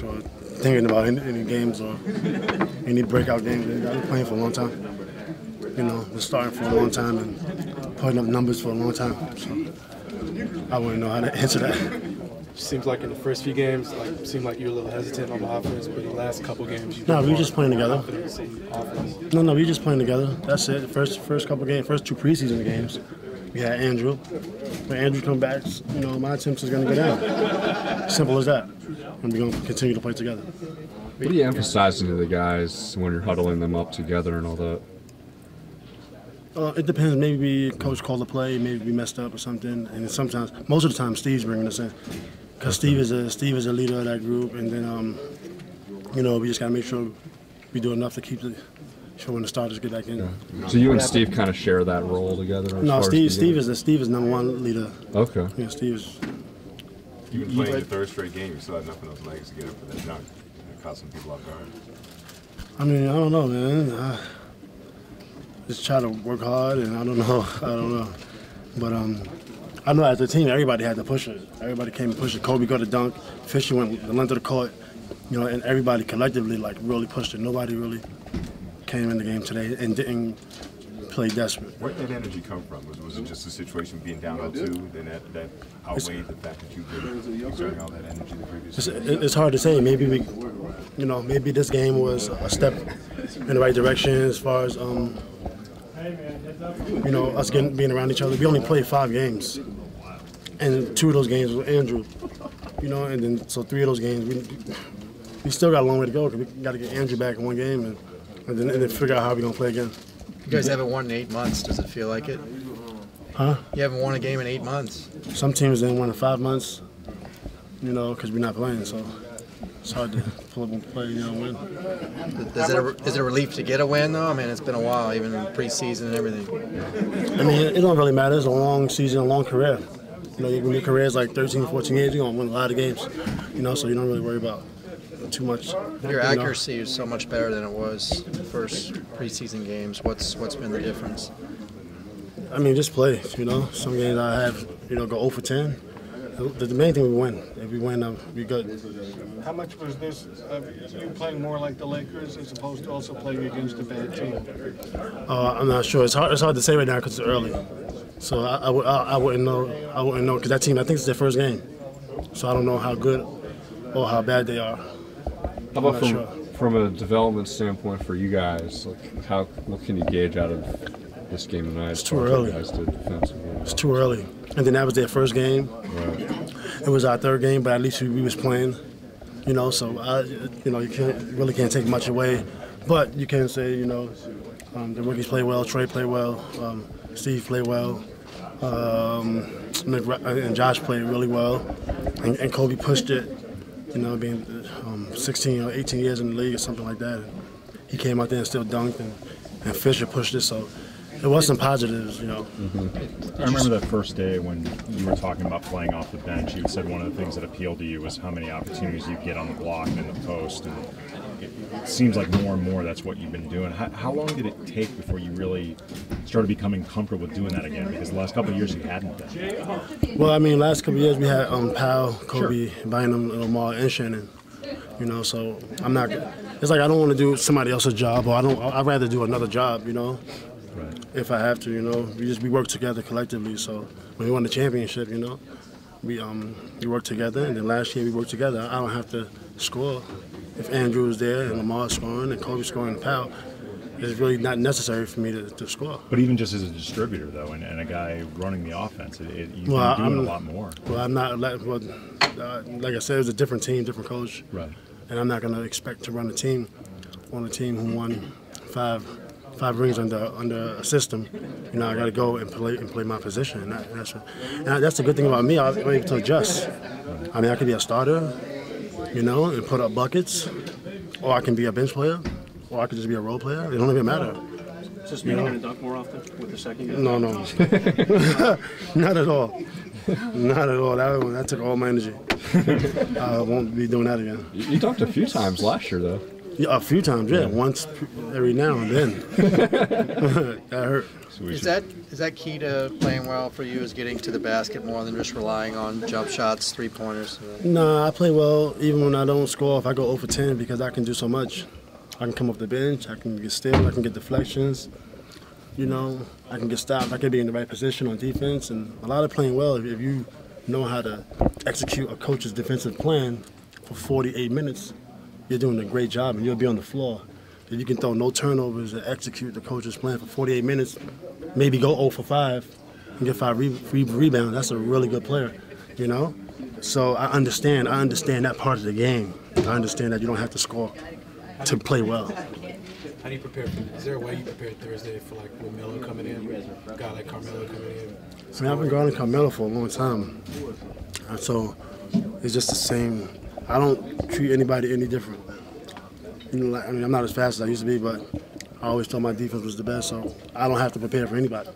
Or thinking about any games or any breakout games. I've been playing for a long time. You know, been starting for a long time and putting up numbers for a long time. So I wouldn't know how to answer that. Seems like in the first few games, seemed like you were a little hesitant on the offense, but the last couple games, you we were just playing together. No, we were just playing together. That's it. First couple games, first 2 preseason games, we had Andrew. When Andrew comes back, you know, my attempts is going to go down. Simple as that. And we're going to continue to play together. What are you emphasizing to the guys when you're huddling them up together and all that? It depends. Maybe coach called a play, maybe we messed up or something. And sometimes, most of the time, Steve's bringing us in. Because Steve is a leader of that group. And then, you know, we just got to make sure we do enough to keep sure when the starters get back in. Yeah. So you and Steve kind of share that role together? No, Steve is #1 leader. Okay. Yeah, Steve is. You've been playing your 3rd straight game. You still had enough of those legs to get up for that dunk. It caught some people off guard. I mean, I don't know, man. Just try to work hard, and I don't know. But I know as a team, everybody had to push it. Everybody came and pushed it. Kobe got a dunk. Fisher went the length of the court. You know, and everybody collectively really pushed it. Nobody really came in the game today and didn't play desperate. Where did that energy come from? Was it just a situation being down 0-2, then that outweighed the fact that you've been exerting all that energy the previous game? It's hard to say. Maybe maybe this game was a step in the right direction as far as us being around each other. We only played 5 games, and 2 of those games were Andrew. You know, and then so 3 of those games we still got a long way to go because we got to get Andrew back in one game and then figure out how we're gonna play again. You guys haven't won in 8 months. Does it feel like it? Huh? You haven't won a game in 8 months. Some teams didn't win in 5 months, you know, because we're not playing. So it's hard to pull up and play, you know, win. Is it a relief to get a win, though? I mean, it's been a while, even in preseason and everything. I mean, it don't really matter. It's a long season, a long career. You know, when your career is like 13, 14 years, you're going to win a lot of games, you know, so you don't really worry about too much. Your accuracy is so much better than it was the first preseason games. What's been the difference? I mean, just play, you know. Some games I have, you know, go 0 for 10. The main thing we win. If we win, we good. How much was this you playing more like the Lakers as opposed to also playing against a bad team? I'm not sure. It's hard to say right now because it's early. So I wouldn't know. I wouldn't know because that team, I think it's their first game. So I don't know how good or how bad they are. How about from a development standpoint for you guys? Like, what can you gauge out of this game tonight? It's too early. It's too early. And then that was their first game. Right. It was our 3rd game, but at least we was playing. You know, so you really can't take much away. But you can say, you know, the rookies play well, Trey play well, Steve play well, and Josh played really well, and Kobe pushed it. You know, being 16 or 18 years in the league or something like that. He came out there and still dunked, and Fisher pushed it. So there was some positives, you know. I remember that first day when you were talking about playing off the bench. You said one of the things that appealed to you was how many opportunities you get on the block and in the post. And it seems like more and more that's what you've been doing. How long did it take before you really started becoming comfortable with doing that again? Because the last couple of years you hadn't been. Well, I mean, last couple of years we had Powell, Kobe, Bynum, Lamar, and Shannon. You know, so I'm not. It's like I don't want to do somebody else's job, or I'd rather do another job. You know. Right. If I have to, you know, we work together collectively. So when we won the championship, you know, we worked together, and then last year we worked together. I don't have to score. If Andrew is there and Lamar's scoring and Kobe's scoring and Powell, it's really not necessary for me to score. But even just as a distributor, though, and a guy running the offense, you've been doing a lot more. Well, I'm not. Like I said, it was a different team, different coach. Right. And I'm not going to expect to run a team on a team who won five rings under a system. You know, I got to go and play my position. And that's the good thing about me. I'm able to adjust. I mean, I can be a starter, you know, and put up buckets, or I can be a bench player, or I could just be a role player. It don't even matter. Does this mean you're going to dunk more often with the second game? No. Not at all. Not at all. That took all my energy. I won't be doing that again. You dunked a few times last year, though. Yeah, a few times, yeah. Once every now and then. That hurt. Is that key to playing well for you? Is getting to the basket more than just relying on jump shots, 3-pointers? Nah, I play well even when I don't score. If I go 0 for 10, because I can do so much. I can come off the bench. I can get steals. I can get deflections. You know, I can get stopped. I can be in the right position on defense. And a lot of playing well, if you know how to execute a coach's defensive plan for 48 minutes, you're doing a great job and you'll be on the floor. If you can throw no turnovers and execute the coach's plan for 48 minutes, maybe go 0 for 5 and get 5 rebounds, that's a really good player, you know? So I understand that part of the game. I understand that you don't have to score to play well. How do you prepare for this? Is there a way you prepare Thursday for like with Melo coming in, a guy like Carmelo coming in? I mean, I've been guarding Carmelo for a long time, and so it's just the same. I don't treat anybody any different. You know, like, I mean, I'm not as fast as I used to be, but I always thought my defense was the best, so I don't have to prepare for anybody.